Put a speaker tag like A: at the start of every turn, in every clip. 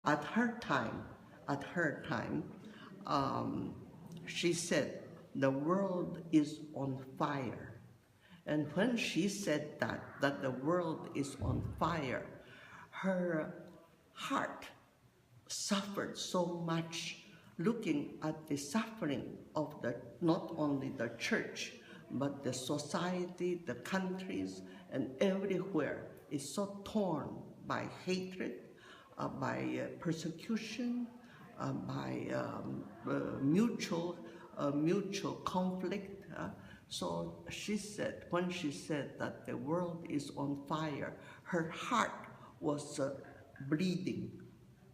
A: at her time, she said, the world is on fire. And when she said that the world is on fire, her heart suffered so much looking at the suffering of not only the church, but the society, the countries, and everywhere is so torn by hatred, by persecution, by mutual conflict. So she said, when she said that the world is on fire, her heart was bleeding.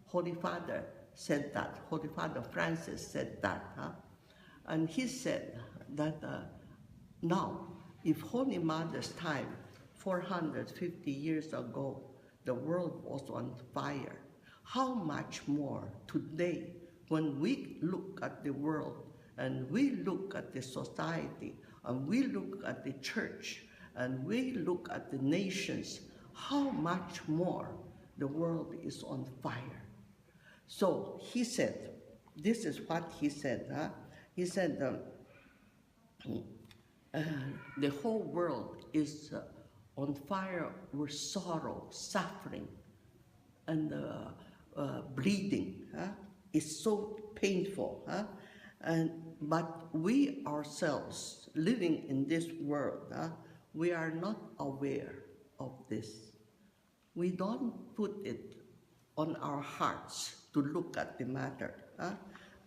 A: Holy Father said that. Holy Father Francis said that. And he said that now, if Holy Mother's time, 450 years ago, the world was on fire, how much more today, when we look at the world and we look at the society and we look at the church and we look at the nations, how much more the world is on fire. So he said, this is what he said. He said, the whole world is on fire with sorrow, suffering, and bleeding. It's so painful. But we ourselves, living in this world, we are not aware of this. We don't put it on our hearts to look at the matter.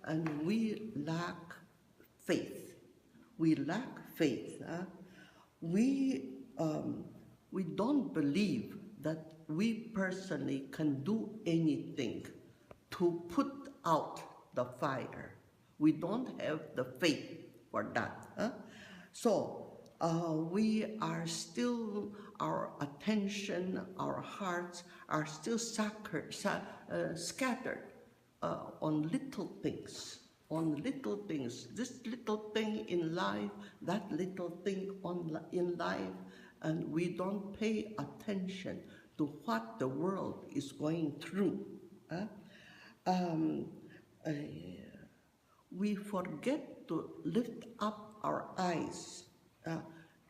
A: And we lack faith. We lack faith. We don't believe that we personally can do anything to put out the fire. We don't have the faith for that. So we are still, our attention, our hearts are still scattered on little things. This little thing in life, that little thing in life, and we don't pay attention to what the world is going through. We forget to lift up our eyes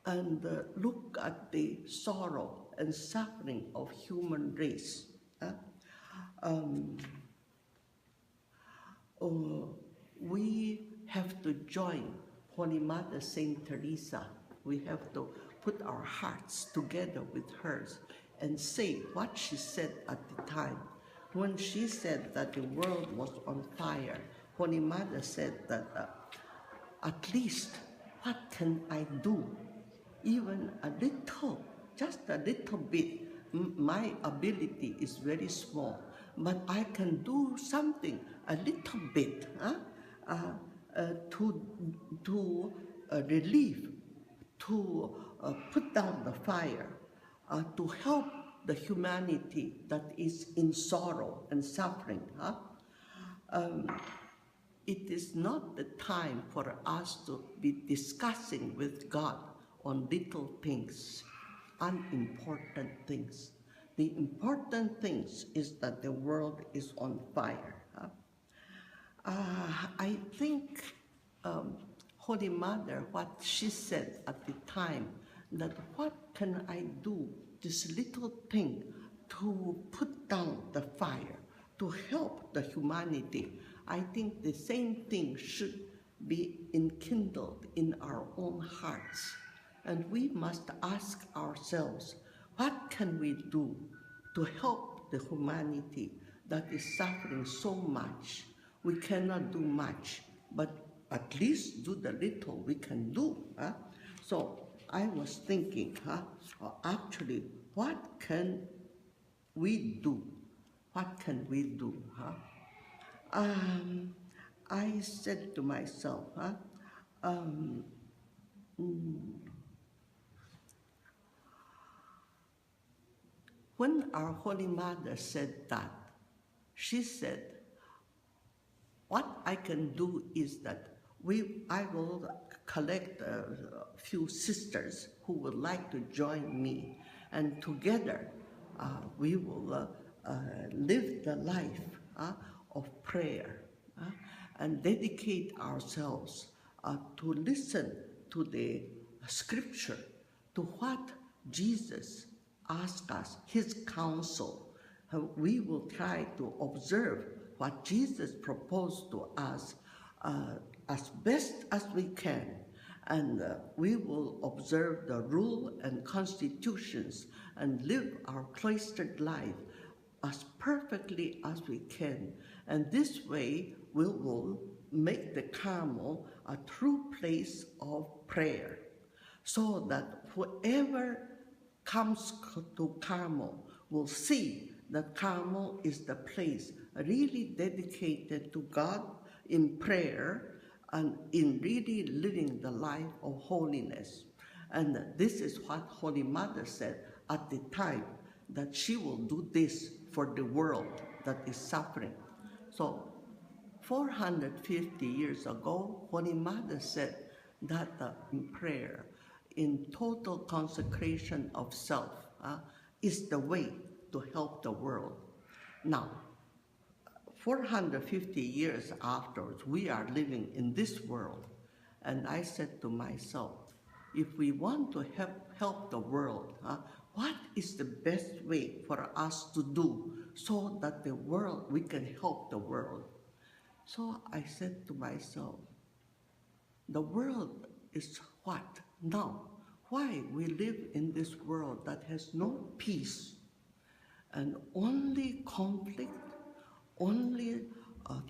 A: and look at the sorrow and suffering of human race. We have to join Holy Mother St Teresa. We have to put our hearts together with hers and say what she said at the time. When she said that the world was on fire, Holy Mother said that at least what can I do? Even a little, just a little bit. My ability is very small, but I can do something, a little bit, to relieve, to put down the fire, to help the humanity that is in sorrow and suffering. It is not the time for us to be discussing with God on little things, unimportant things. The important things is that the world is on fire. I think Holy Mother, what she said at the time, that what can I do, this little thing, to put down the fire, to help the humanity. I think the same thing should be enkindled in our own hearts. And we must ask ourselves, what can we do to help the humanity that is suffering so much? We cannot do much, but at least do the little we can do. So I was thinking, actually, what can we do? What can we do? I said to myself, when our Holy Mother said that, she said, what I can do is that I will collect a few sisters who would like to join me, and together we will live the life of prayer, and dedicate ourselves to listen to the scripture, to what Jesus asked us, his counsel. We will try to observe what Jesus proposed to us as best as we can, and we will observe the rule and constitutions and live our cloistered life as perfectly as we can. And this way we will make the Carmel a true place of prayer, so that whoever comes to Carmel will see that Carmel is the place really dedicated to God in prayer and in really living the life of holiness. And this is what Holy Mother said at the time, that she will do this for the world that is suffering. So 450 years ago, Holy Mother said that in prayer, in total consecration of self, is the way to help the world. Now, 450 years afterwards, we are living in this world. And I said to myself, if we want to help the world, what is the best way for us to do so that the world, we can help the world? So I said to myself, the world is what? Now, why we live in this world that has no peace and only conflict, only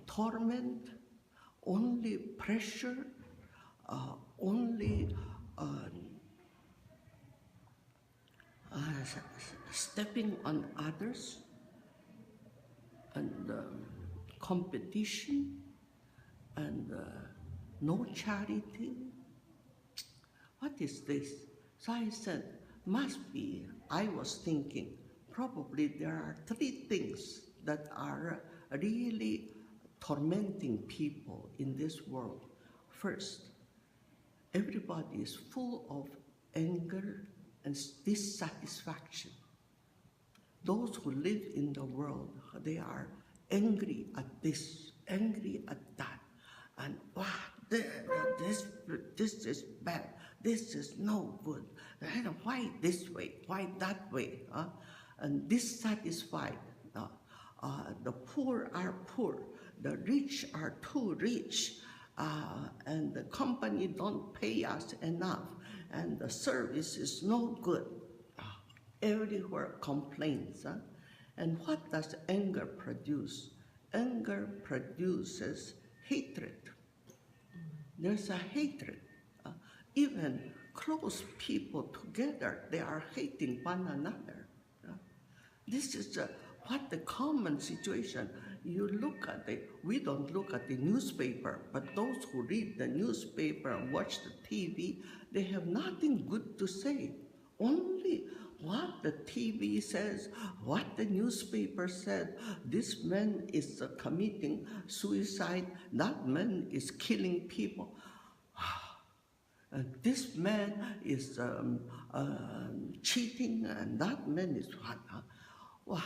A: torment, only pressure, only stepping on others, and competition, and no charity. What is this? So I said, must be, I was thinking, probably there are three things that are really tormenting people in this world. First, everybody is full of anger and dissatisfaction. Those who live in the world, they are angry at this, angry at that, and wow, this is bad, this is no good, why this way, why that way, and dissatisfied. The poor are poor, the rich are too rich, and the company don't pay us enough, and the service is no good. Everywhere complaints. And what does anger produce? Anger produces hatred. There's a hatred. Even close people together, they are hating one another. This is what the common situation. You look at it, we don't look at the newspaper, but those who read the newspaper and watch the TV, they have nothing good to say. Only what the TV says, what the newspaper said. This man is committing suicide, that man is killing people. And this man is cheating, and that man is what? Wow,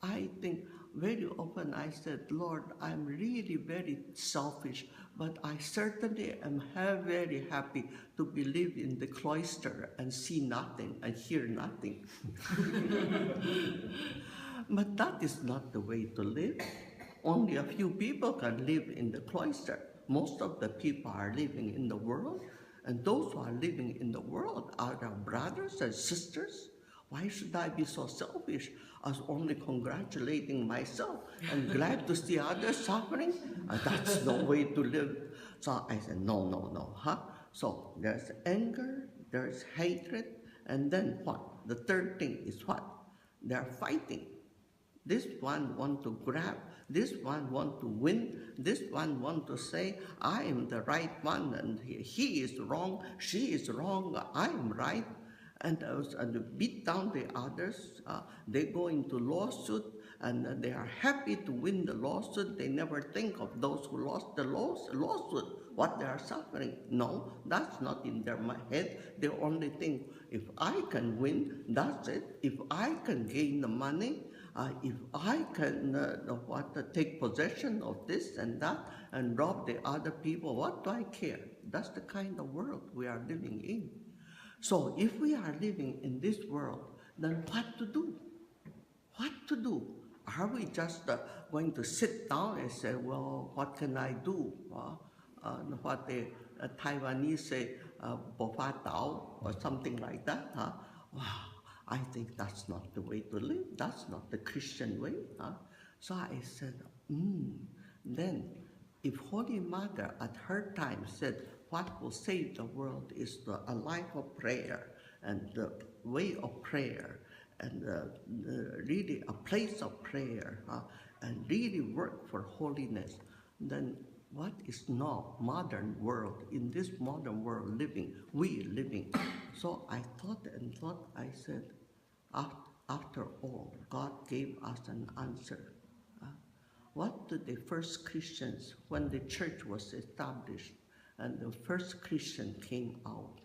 A: I think very often I said, Lord, I'm really very selfish, but I certainly am very happy to believe in the cloister and see nothing and hear nothing. But that is not the way to live. Only a few people can live in the cloister. Most of the people are living in the world, and those who are living in the world are our brothers and sisters. Why should I be so selfish as only congratulating myself and glad to see others suffering? That's no way to live. So I said, no. So there's anger, there's hatred, and then what? The third thing is what? They're fighting. This one want to grab, this one want to win, this one want to say, I am the right one, and he is wrong, she is wrong, I am right. And beat down the others. They go into lawsuit, and they are happy to win the lawsuit. They never think of those who lost the lawsuit, what they are suffering. No, that's not in their head. They only think, if I can win, that's it. If I can gain the money, if I can take possession of this and that and rob the other people, what do I care? That's the kind of world we are living in. So if we are living in this world, then what to do? What to do? Are we just going to sit down and say, well, what can I do? What the Taiwanese say, bo fa dao, or something like that. Wow, I think that's not the way to live. That's not the Christian way. So I said, then if Holy Mother at her time said, what will save the world is a life of prayer and the way of prayer, and really a place of prayer, and really work for holiness, then what is now modern world, in this modern world we living? So I thought and thought, I said, after all, God gave us an answer. What did the first Christians, when the church was established, and the first Christian came out,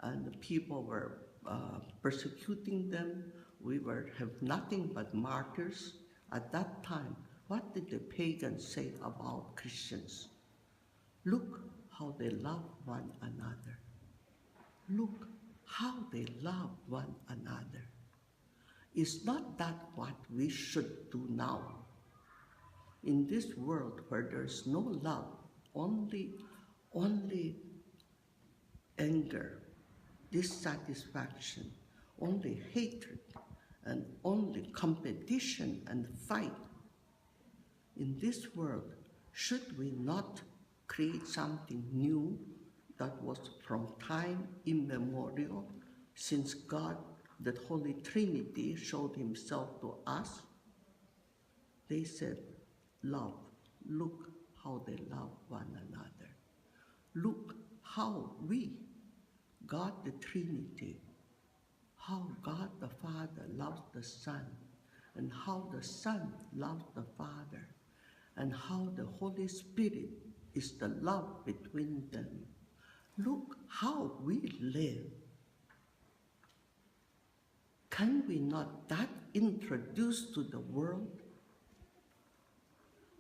A: and the people were persecuting them, we have nothing but martyrs. At that time, what did the pagans say about Christians? Look how they love one another. Look how they love one another. Is not that what we should do now? In this world where there's no love, only anger, dissatisfaction, only hatred, and only competition and fight. In this world, should we not create something new that was from time immemorial, since God, the Holy Trinity, showed himself to us? They said, love. Look how they love one another. Look how we, God the Trinity, how God the Father loves the Son, and how the Son loves the Father, and how the Holy Spirit is the love between them. Look how we live. Can we not that introduce to the world?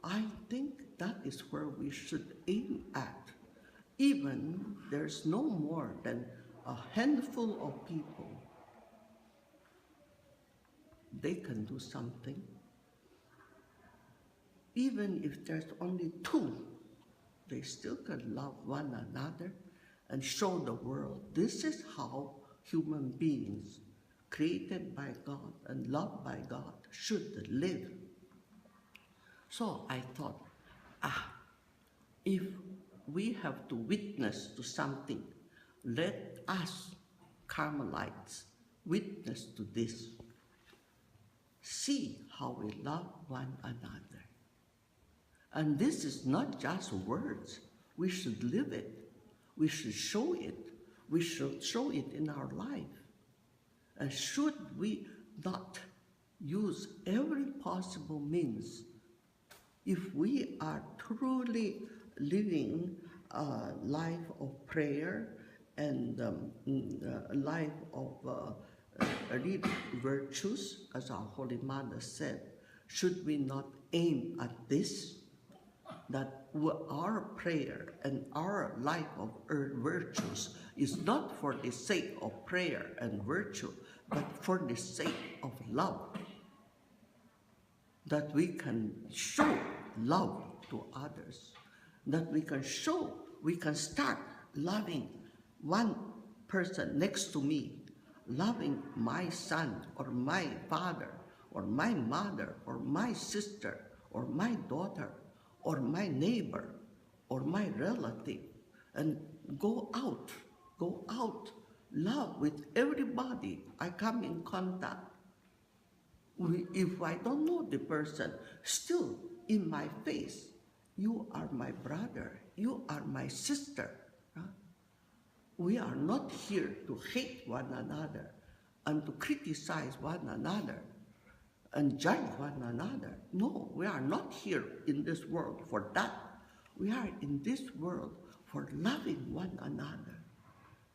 A: I think that is where we should aim at. Even there's no more than a handful of people, they can do something. Even if there's only two, they still can love one another and show the world this is how human beings created by God and loved by God should live. So I thought, if we have to witness to something, let us Carmelites witness to this. See how we love one another. And this is not just words. We should live it. We should show it. We should show it in our life. And should we not use every possible means, if we are truly living a life of prayer and a life of virtues, as our Holy Mother said, should we not aim at this? That our prayer and our life of virtues is not for the sake of prayer and virtue, but for the sake of love. That we can show love to others. That we can start loving one person next to me, loving my son or my father or my mother or my sister or my daughter or my neighbor or my relative, and go out, love with everybody I come in contact. If I don't know the person, still in my face, you are my brother, you are my sister. We are not here to hate one another and to criticize one another and judge one another. No, we are not here in this world for that. We are in this world for loving one another.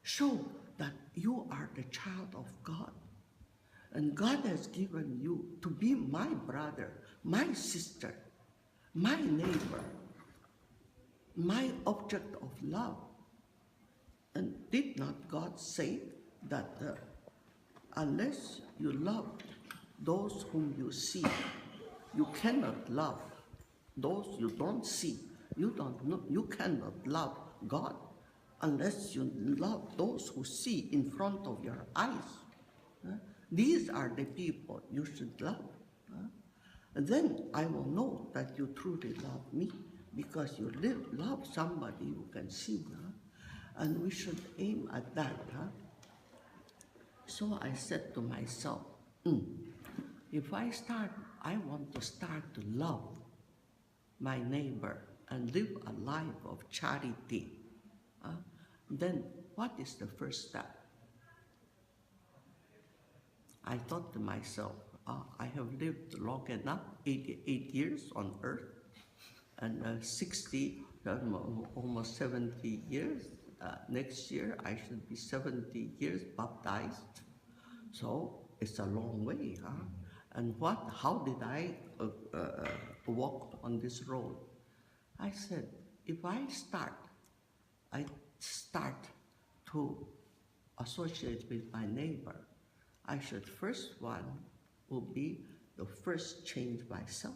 A: Show that you are the child of God. And God has given you to be my brother, my sister, my neighbor, my object of love. And did not God say that unless you love those whom you see, you cannot love those you don't see. You don't know, you cannot love God unless you love those who see in front of your eyes. These are the people you should love. And then I will know that you truly love me because you love somebody you can see. And we should aim at that. So I said to myself, if I want to start to love my neighbor and live a life of charity, then what is the first step? I thought to myself, I have lived long enough, 88 years on earth, and 60, almost 70 years. Next year, I should be 70 years baptized. So it's a long way. And how did I walk on this road? I said, if I start to associate with my neighbor, I should will be the first change myself.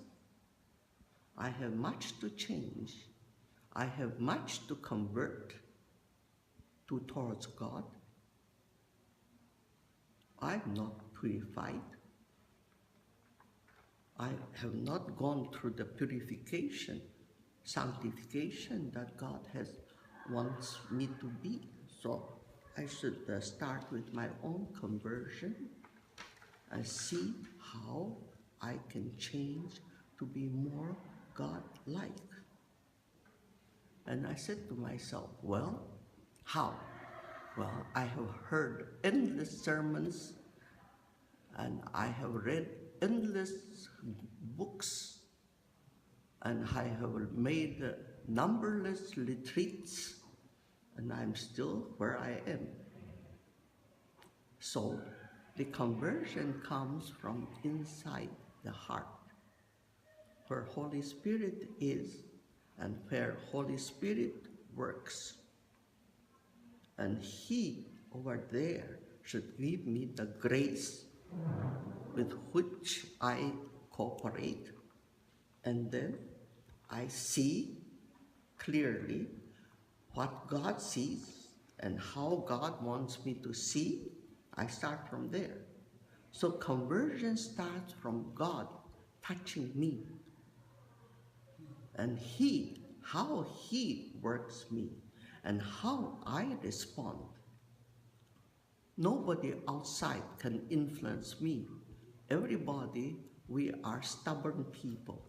A: I have much to change. I have much to convert towards God. I'm not purified. I have not gone through the purification, sanctification that God wants me to be. So I should start with my own conversion and see how I can change to be more God-like. And I said to myself, well, how? Well, I have heard endless sermons and I have read endless books and I have made numberless retreats and I'm still where I am. So the conversion comes from inside the heart, where Holy Spirit is and where Holy Spirit works. And He over there should give me the grace with which I cooperate, and then I see clearly what God sees and how God wants me to see. I start from there. So conversion starts from God touching me and how He works me and how I respond. Nobody outside can influence me. Everybody, we are stubborn people.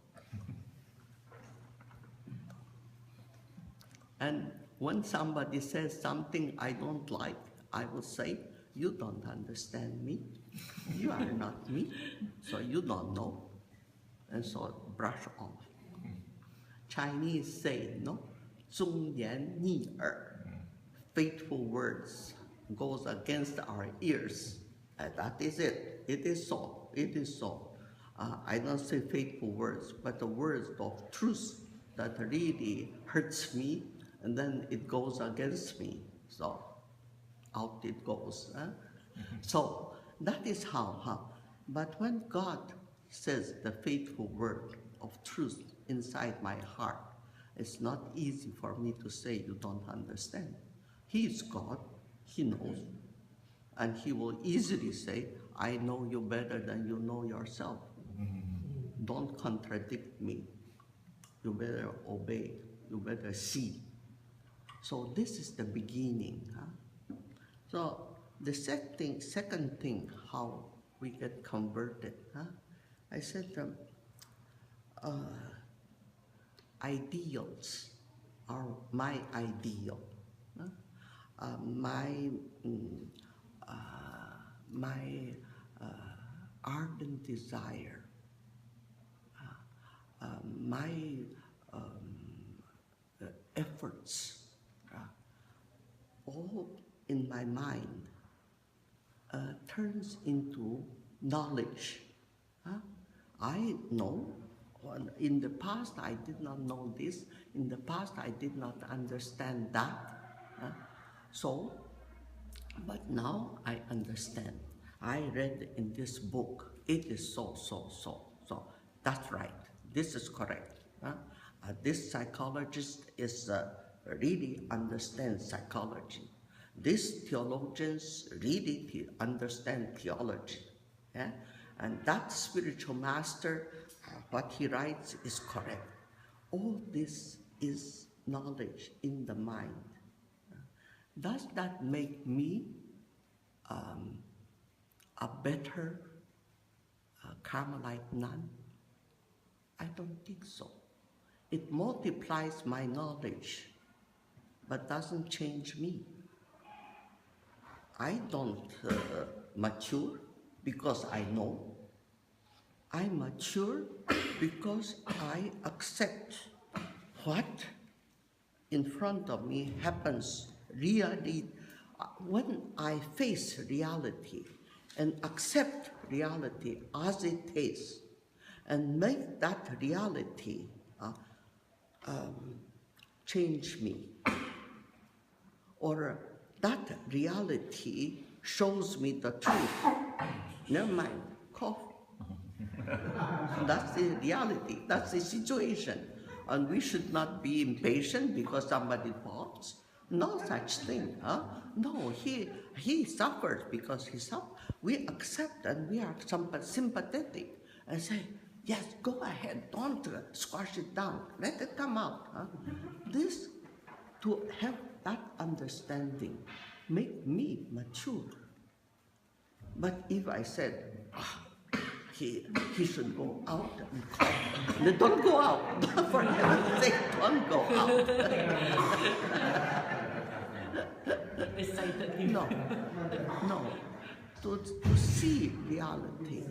A: And when somebody says something I don't like, I will say, you don't understand me. You are not me, so you don't know. And so brush off. Chinese say, no, 忠言逆耳. Faithful words goes against our ears. And that is it. It is so. It is so. I don't say faithful words, but the words of truth that really hurts me, and then it goes against me. So out it goes. So that is how. But when God says the faithful word of truth inside my heart, it's not easy for me to say you don't understand. He is God. He knows. And He will easily say, I know you better than you know yourself. Don't contradict me. You better obey. You better see. So this is the beginning. So the second thing, how we get converted. I said ideals are my ideal. My ardent desire, my efforts, all in my mind turns into knowledge. Huh? I know. In the past, I did not know this. In the past, I did not understand that. Huh? So, but now I understand. I read in this book, it is so. That's right. This is correct. Huh? This psychologist is really understands psychology. These theologians really understand theology. Yeah? And that spiritual master, what he writes is correct. All this is knowledge in the mind. Does that make me a better Carmelite nun? I don't think so. It multiplies my knowledge, but doesn't change me. I don't mature because I know. I mature because I accept what in front of me happens really. When I face reality and accept reality as it is and make that reality change me, or that reality shows me the truth. Never mind, cough. That's the reality, that's the situation. And we should not be impatient because somebody falls. No such thing. Huh? No, he suffers because he suffers. We accept and we are sympathetic and say, yes, go ahead, don't squash it down, let it come out. Huh? This, to have that understanding, make me mature. But if I said, he should go out and call, don't go out, for heaven's sake, don't go out. No, to see reality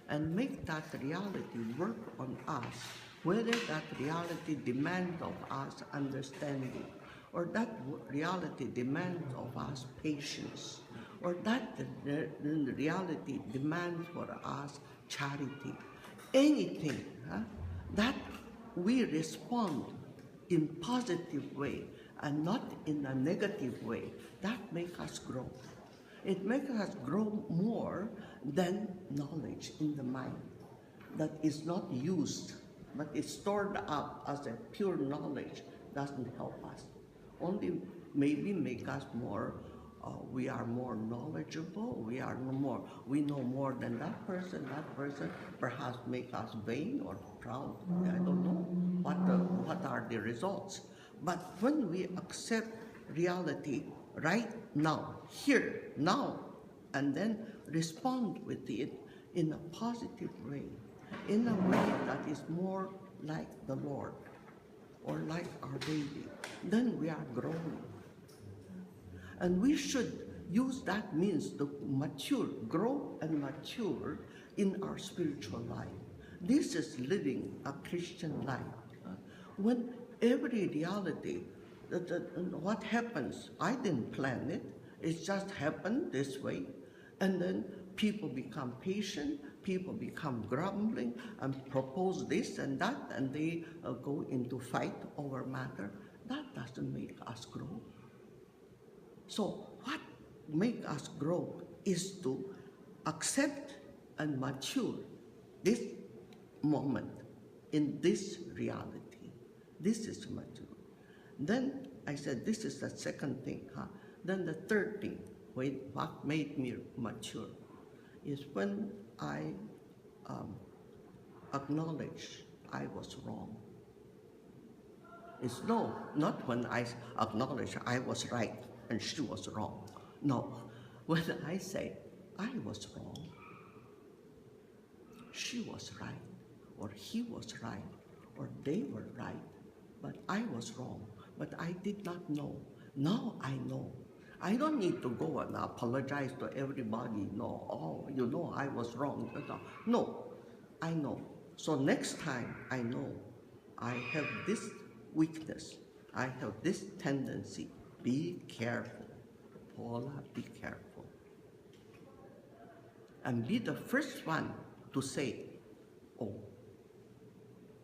A: and make that reality work on us, whether that reality demands of us understanding, or that reality demands of us patience, or that the reality demands for us charity, anything that we respond in positive way and not in a negative way, that makes us grow. It makes us grow more than knowledge in the mind that is not used, but is stored up as a pure knowledge. Doesn't help us. Only maybe make us more, we are more knowledgeable, we know more than that person perhaps make us vain or proud. I don't know what are the results. But when we accept reality right now, here, now, and then respond with it in a positive way, in a way that is more like the Lord or like our baby, then we are growing. And we should use that means to mature, grow and mature in our spiritual life. This is living a Christian life. When every reality, what happens, I didn't plan it, it just happened this way, and then people become patient, people become grumbling and propose this and that, and they go into fight over matter. That doesn't make us grow. So what makes us grow is to accept and mature this moment in this reality. This is mature. Then I said, this is the second thing. Then the third thing, what made me mature, is when I acknowledge I was wrong. It's not when I acknowledge I was right and she was wrong. No, when I say I was wrong, she was right, or he was right, or they were right, but I was wrong, but I did not know. Now I know. I don't need to go and apologize to everybody. No, I was wrong. No, I know. So next time I know I have this weakness, I have this tendency. Be careful. Paula, be careful. and be the first one to say, oh,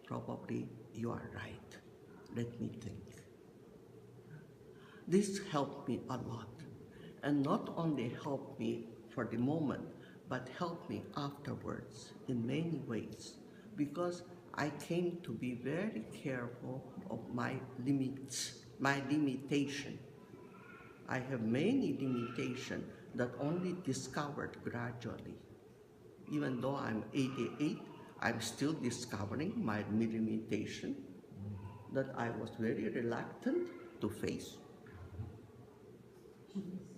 A: probably you are right. Let me think. This helped me a lot. And not only helped me for the moment, but helped me afterwards in many ways, because I came to be very careful of my limits, my limitation. I have many limitations that only discovered gradually. Even though I'm 88, I'm still discovering my limitation that I was very reluctant to face.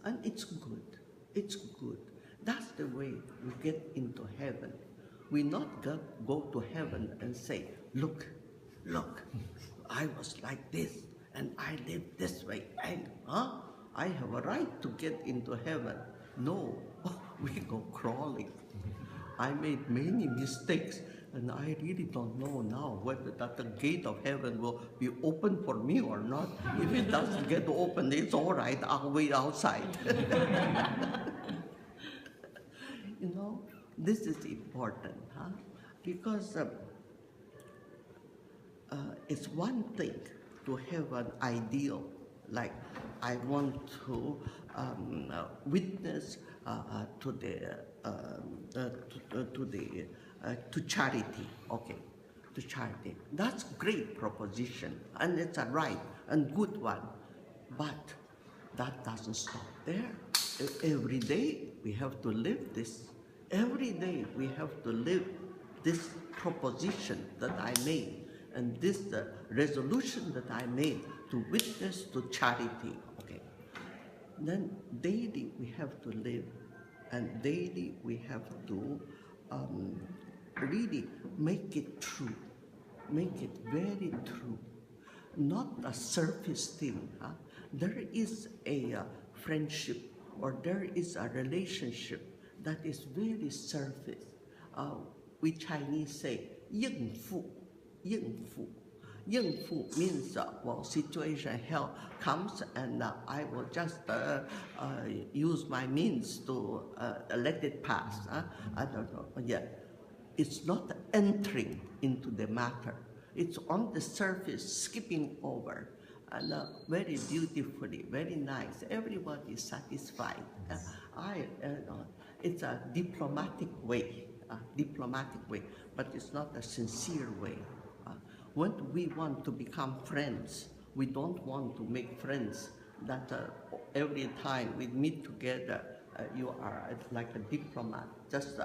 A: And it's good. It's good. That's the way we get into heaven. We not go to heaven and say, look, I was like this, and I lived this way, and I have a right to get into heaven. No, we go crawling. I made many mistakes, and I really don't know now whether that the gate of heaven will be open for me or not. If it doesn't get open, it's all right, I'll wait outside. You know, this is important, because it's one thing to have an ideal, like I want to witness to charity. Okay, to charity. That's great proposition, and it's a right and good one. But that doesn't stop there. Every day we have to live this. Every day we have to live this proposition that I made, and this resolution that I made to witness to charity. Okay. Then daily we have to live, and daily we have to really make it true, make it very true, not a surface thing. There is a friendship, or there is a relationship that is very surface. We Chinese say, 应付,应付. 应付 means, well, situation hell comes, and I will just use my means to let it pass. I don't know. Yeah. It's not entering into the matter. It's on the surface, skipping over. And very beautifully, very nice. Everybody is satisfied. It's a diplomatic way, but it's not a sincere way. When we want to become friends, we don't want to make friends that every time we meet together, you are like a diplomat. Just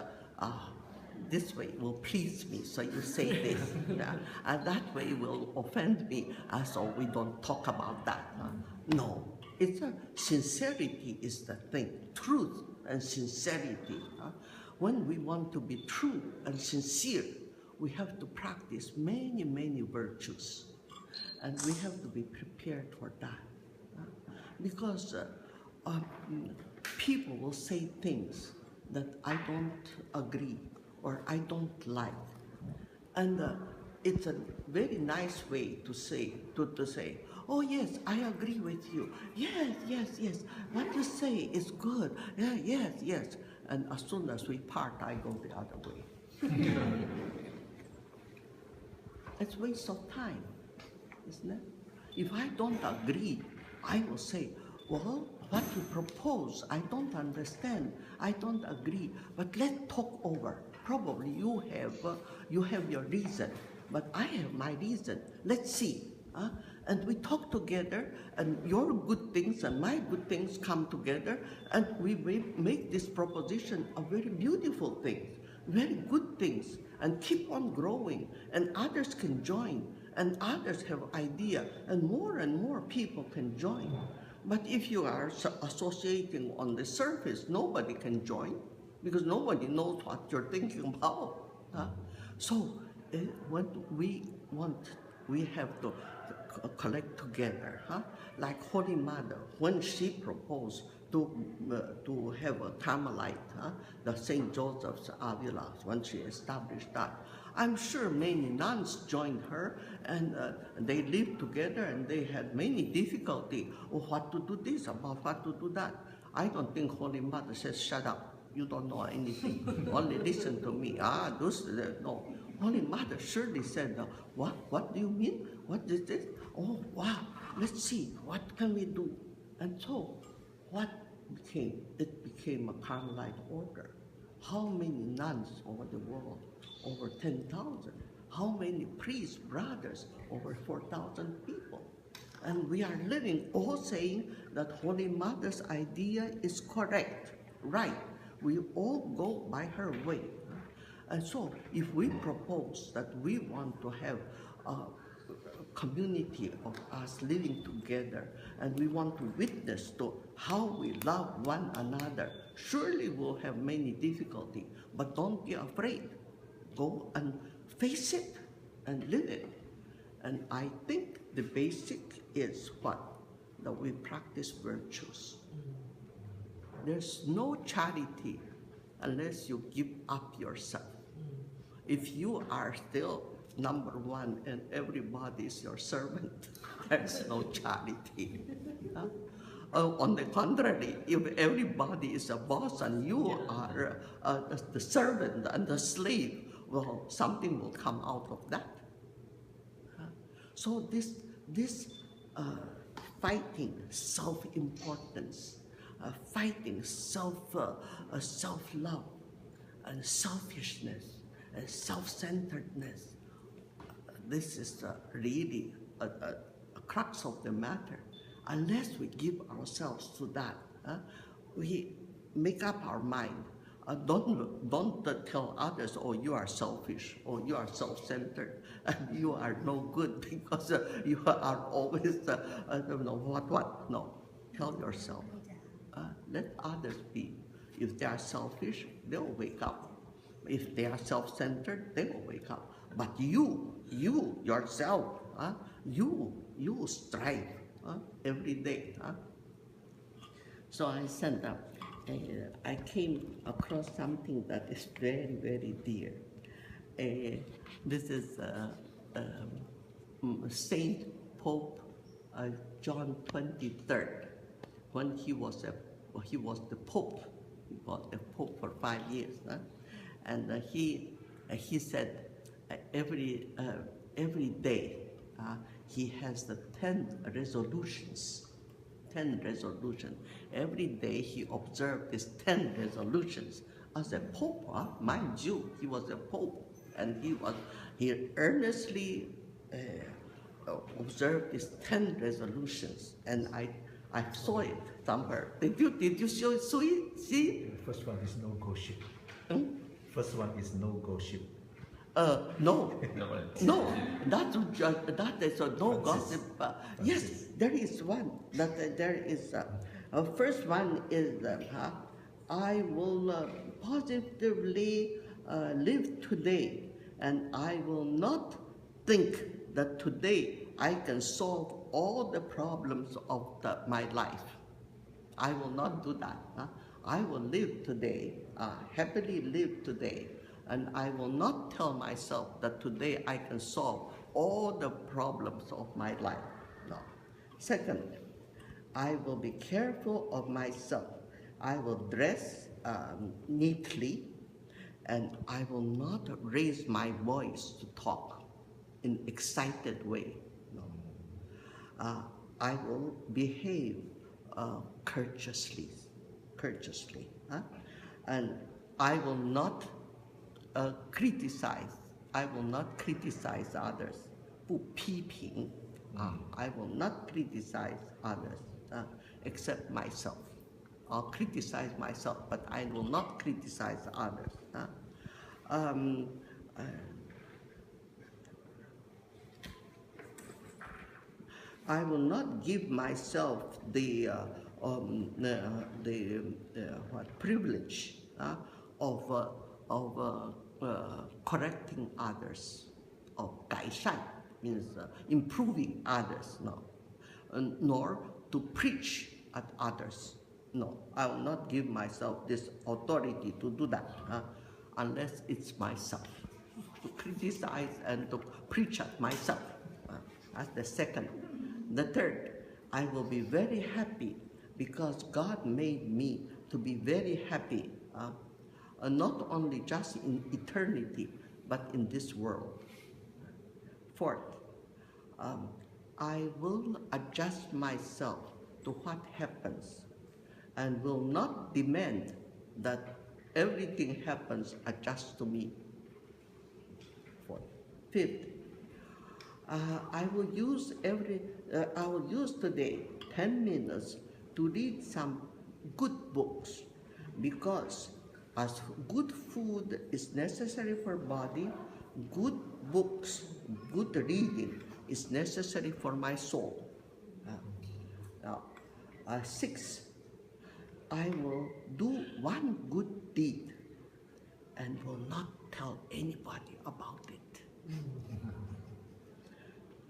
A: this way will please me, so you say this. Yeah. And that way will offend me, so we don't talk about that. No, it's sincerity is the thing. Truth and sincerity. When we want to be true and sincere, we have to practice many, many virtues. And we have to be prepared for that. Because people will say things that I don't agree or I don't like. And it's a very nice way to say, oh yes, I agree with you. Yes, yes, yes. What you say is good. Yeah, yes, yes. And as soon as we part, I go the other way. It's a waste of time, isn't it? If I don't agree, I will say, well, what you propose, I don't understand. I don't agree. But let's talk over. Probably you have your reason, but I have my reason. Let's see. And we talk together, and your good things and my good things come together, and we make this proposition a very beautiful thing, very good things, and keep on growing, and others can join, and others have idea, and more people can join. But if you are associating on the surface, nobody can join, because nobody knows what you're thinking about. So when we have to collect together, like Holy Mother, when she proposed to have a Carmelite, the St. Joseph's Avila, when she established that, I'm sure many nuns joined her, and they lived together, and they had many difficulty of what to do this, about what to do that. I don't think Holy Mother says, shut up. You don't know anything. Only listen to me. No. Holy Mother surely said, what? What do you mean? What is this? Oh, wow. Let's see. What can we do? And so, what became? It became a Carmelite order. How many nuns over the world? Over 10,000. How many priests, brothers? Over 4,000 people. And we are living all saying that Holy Mother's idea is correct, right. We all go by her way. And so if we propose that we want to have a community of us living together and we want to witness to how we love one another, surely we'll have many difficulties, but don't be afraid. Go and face it and live it. And I think the basic is what? That we practice virtues. There's no charity unless you give up yourself. If you are still number one and everybody is your servant, there's no charity. On the contrary, if everybody is a boss and you are the servant and the slave, well, something will come out of that. So this fighting self-importance, fighting self-love and selfishness and self-centeredness, this is really a crux of the matter. Unless we give ourselves to that, we make up our mind. Don't tell others, oh, you are selfish, or you are self-centered, and you are no good because you are always, what? No, tell yourself. Let others be. If they are selfish, they will wake up. If they are self-centered, they will wake up. But you yourself, you strive every day. So I sent up. I came across something that is very, very dear. This is Saint Pope John 23rd, when he was the Pope. He was the Pope for 5 years, and he said every day he has the 10 resolutions. 10 resolutions. Every day he observed these 10 resolutions. As a pope, mind you, he was a pope, and he earnestly observed these 10 resolutions, and I saw it somewhere. Did you see it? See?
B: The first one is no gossip. First one is no gossip.
A: No, that is a no gossip. Yes, there is one. There is. First one is I will positively live today, and I will not think that today I can solve all the problems of my life. I will not do that. I will live today, happily live today. And I will not tell myself that today I can solve all the problems of my life. No. Second, I will be careful of myself. I will dress neatly, and I will not raise my voice to talk in excited way. No. I will behave courteously, and I will not criticize. I will not criticize others. 不批评. I will not criticize others except myself. I'll criticize myself, but I will not criticize others. I will not give myself the privilege of correcting others, of 改善 means improving others, no, nor to preach at others. No, I will not give myself this authority to do that unless it's myself, to criticize and to preach at myself. That's the second. The third, I will be very happy because God made me to be very happy not only just in eternity, but in this world. Fourth, I will adjust myself to what happens and will not demand that everything happens adjust to me. Fourth. Fifth, I will use today 10 minutes to read some good books, because as good food is necessary for body, good books, good reading is necessary for my soul. Six, I will do one good deed and will not tell anybody about it.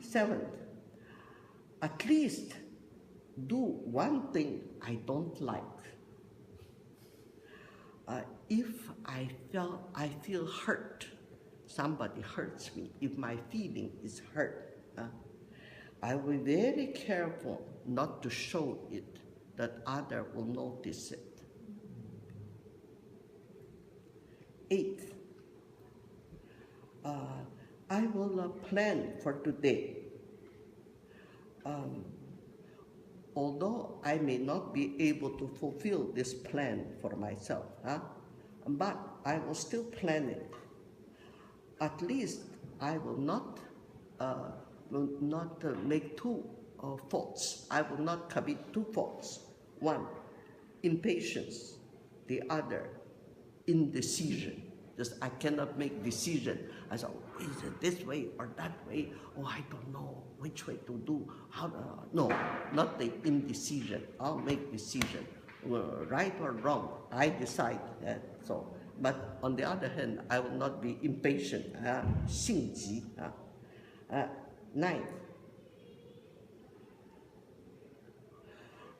A: Seventh, at least do one thing I don't like. If I feel hurt, somebody hurts me, if my feeling is hurt, I will be very careful not to show it, that others will notice it. Eighth, I will plan for today. Although I may not be able to fulfill this plan for myself, but I will still plan it. At least I will not make two faults. I will not commit two faults. One, impatience. The other, indecision. Just I cannot make decision. I say, is it this way or that way? Oh, I don't know which way to do. No, not the indecision. I'll make decision, right or wrong. I decide. But on the other hand, I will not be impatient. 性急. Ninth,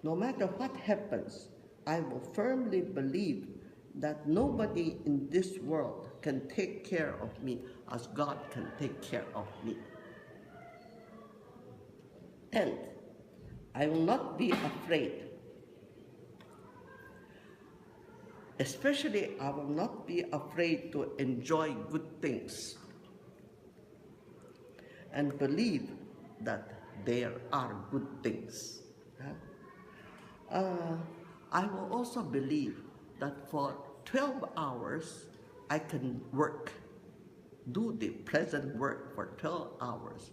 A: no matter what happens, I will firmly believe that nobody in this world can take care of me as God can take care of me. 10th, I will not be afraid. Especially, I will not be afraid to enjoy good things and believe that there are good things. I will also believe that for 12 hours, I can work, do the present work for 12 hours,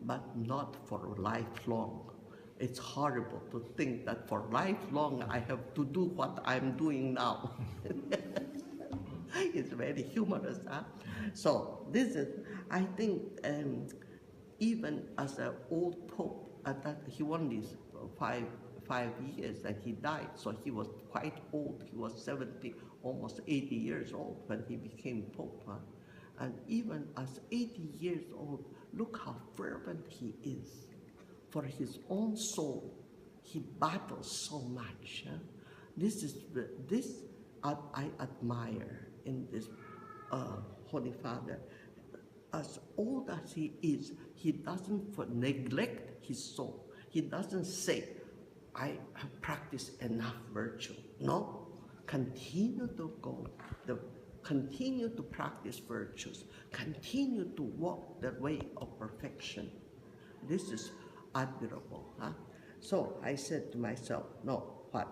A: but not for lifelong. It's horrible to think that for lifelong I have to do what I'm doing now. It's very humorous, So this is, I think, even as an old pope, that he only 5 years that he died, so he was quite old. He was 70, almost 80 years old when he became pope. And even as 80 years old, look how fervent he is. For his own soul, he battles so much. This I admire in this Holy Father. As old as he is, he doesn't neglect his soul. He doesn't say, I have practiced enough virtue. No, continue to go, continue to practice virtues, continue to walk the way of perfection. This is admirable. So I said to myself, no, what?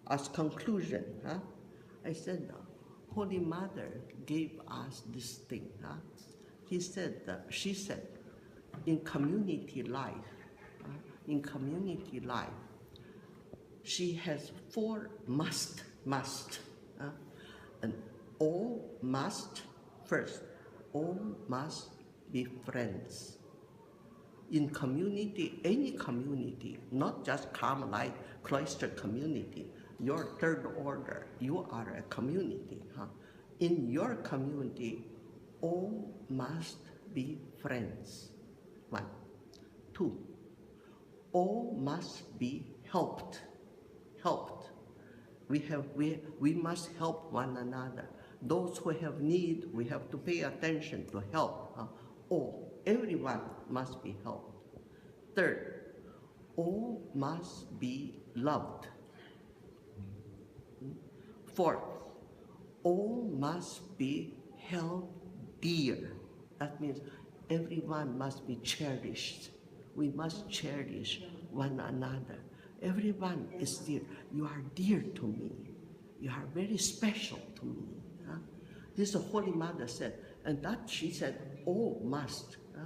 A: As conclusion, I said, Holy Mother gave us this thing. She said, in community life, she has 4 must, and all must, first, all must be friends. In community, any community, not just Carmelite cloister community, your third order, you are a community. In your community, all must be friends. 1. 2, all must be helped. We must help one another. Those who have need, we have to pay attention to help. Everyone must be helped. 3rd, all must be loved. 4th, all must be held dear. That means everyone must be cherished. We must cherish one another. Everyone is dear. You are dear to me. You are very special to me. Huh? This the Holy Mother said, and that she said, all must. Huh?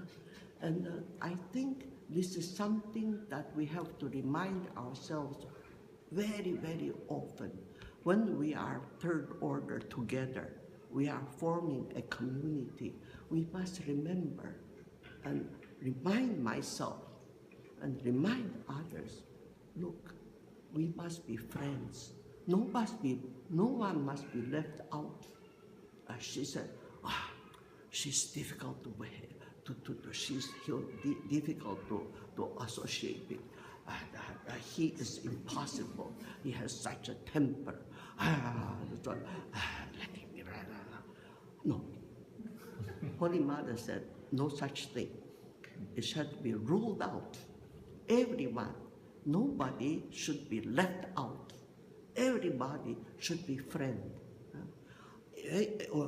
A: And I think this is something that we have to remind ourselves very, very often. When we are third order together, we are forming a community, we must remember and remind myself and remind others, look, we must be friends. No one must be left out. She said, she's difficult to she's difficult to associate with. He is impossible. He has such a temper. No. Holy Mother said, no such thing. It should be ruled out. Everyone, nobody should be left out. Everybody should be friend.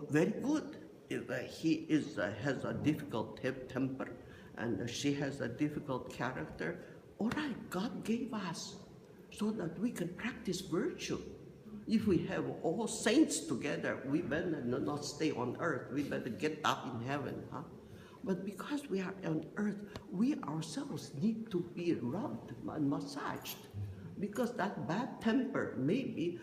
A: Very good. If he has a difficult temper and she has a difficult character, all right, God gave us so that we can practice virtue. If we have all saints together, we better not stay on earth. We better get up in heaven. Huh? But because we are on earth, we ourselves need to be rubbed and massaged. Because that bad temper, maybe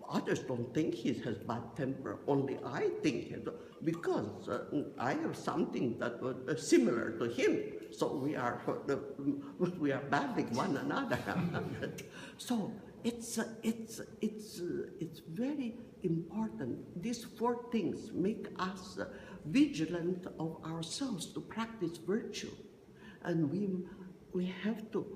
A: others don't think he has bad temper, only I think he does, because I have something that was similar to him. So we are battling one another. So it's very important. These four things make us vigilant of ourselves to practice virtue, and we have to.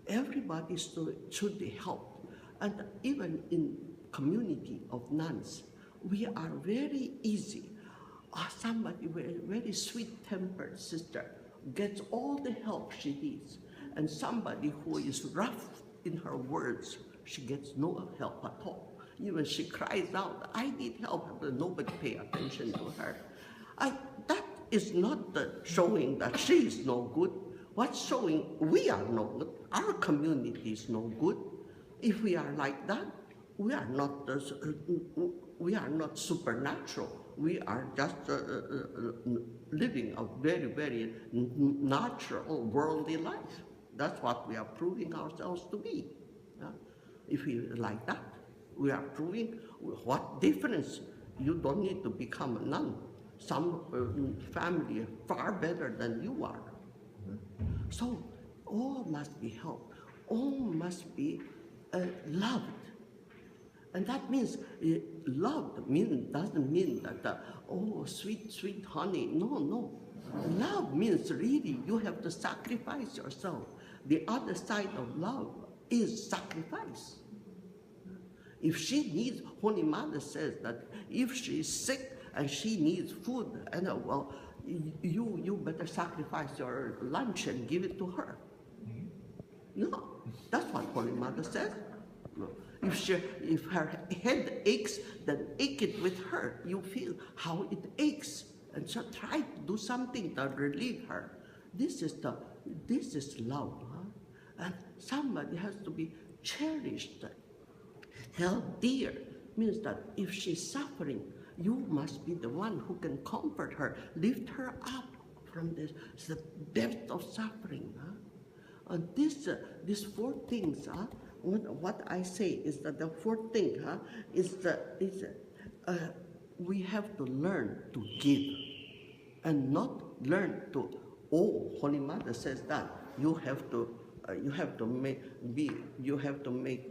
A: Everybody should be helped, and even in community of nuns, we are very easy. Somebody with a very sweet-tempered sister gets all the help she needs, and somebody who is rough in her words, she gets no help at all. Even she cries out, I need help, but nobody pay attention to her. That is not showing that she is no good. What's showing we are no good, our community is no good. If we are like that, we are not supernatural. We are just living a very, very natural, worldly life. That's what we are proving ourselves to be. If we like that, we are proving what difference. You don't need to become a nun. Some family far better than you are. So all must be helped. All must be loved. And that means loved doesn't mean that, oh, sweet, sweet honey. No, no. Love means really you have to sacrifice yourself. The other side of love is sacrifice. If she needs, Holy Mother says that if she is sick and she needs food, and well, you better sacrifice your lunch and give it to her. No, that's what Holy Mother says. No. If her head aches, then ache it with her. You feel how it aches, and so try to do something to relieve her. This is love, huh? And somebody has to be cherished, held dear. Means that if she's suffering, you must be the one who can comfort her, lift her up from the depth of suffering. Huh? And these four things, huh? What I say is that the fourth thing is we have to learn to give, and not learn to. Oh, Holy Mother says that you have to make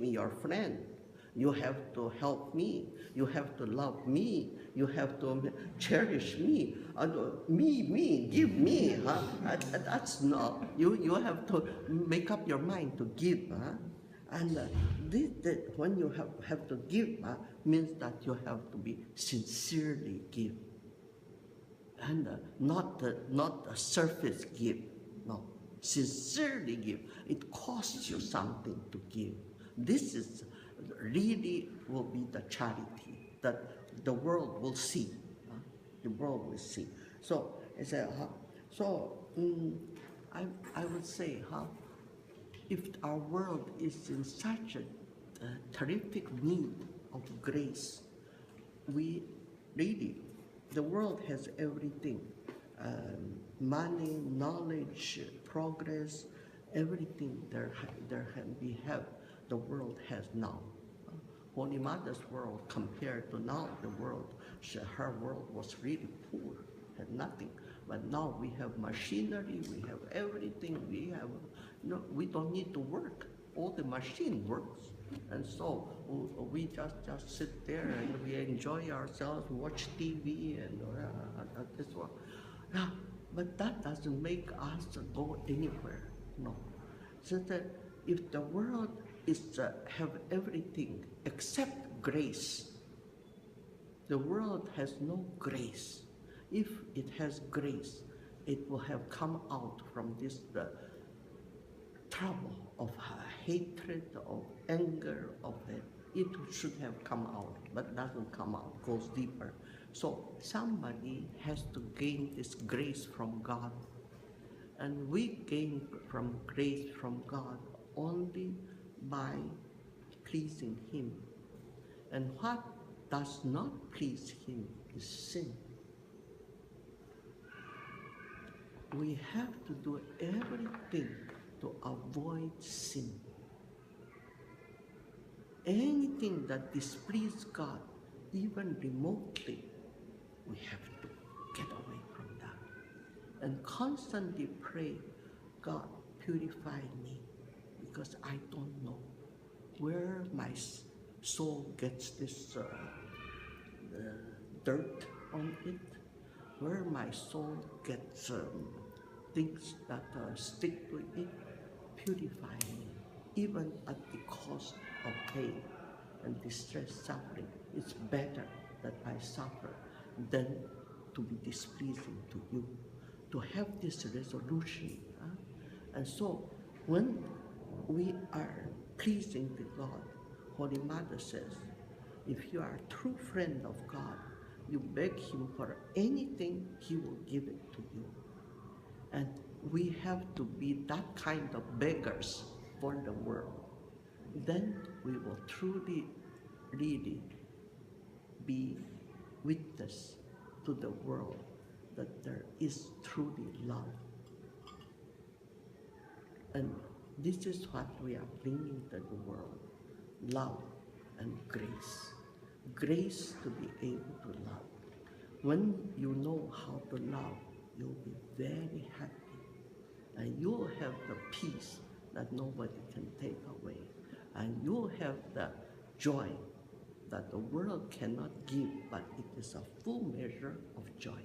A: me your friend. You have to help me. You have to love me. You have to cherish me. Me, give me. Huh? That's not. You have to make up your mind to give. Huh? And when you have to give, means that you have to be sincerely give, and not a surface give. No, sincerely give. It costs you something to give. This is really will be the charity that the world will see. The world will see. So I said, I would say, if our world is in such a terrific need of grace, we really, the world has everything, money, knowledge, progress, everything we have, the world has now. Holy Mother's world compared to now, the world, her world was really poor, had nothing. But now we have machinery, we have everything, we don't need to work. All the machine works. And so we just sit there and we enjoy ourselves, watch TV and this one. Yeah, but that doesn't make us go anywhere, no. So that if the world is have everything except grace, the world has no grace. If it has grace, it will have come out from this trouble of hatred, of anger, of that. It should have come out, but doesn't come out, goes deeper. So somebody has to gain this grace from God. And we gain from grace from God only by pleasing Him. And what does not please Him is sin. We have to do everything to avoid sin. Anything that displeases God, even remotely, we have to get away from that. And constantly pray, God, purify me, because I don't know where my soul gets this dirt on it, where my soul gets things that stick to it. Purify me, even at the cost of pain and distress, suffering. It's better that I suffer than to be displeasing to you. To have this resolution. And so when we are pleasing to God, Holy Mother says, if you are a true friend of God, you beg Him for anything, He will give it to you. And we have to be that kind of beggars for the world. Then we will truly, really be witness to the world that there is truly love. And this is what we are bringing to the world, love and grace. Grace to be able to love. When you know how to love, you'll be very happy. And you'll have the peace that nobody can take away. And you'll have the joy that the world cannot give, but it is a full measure of joy.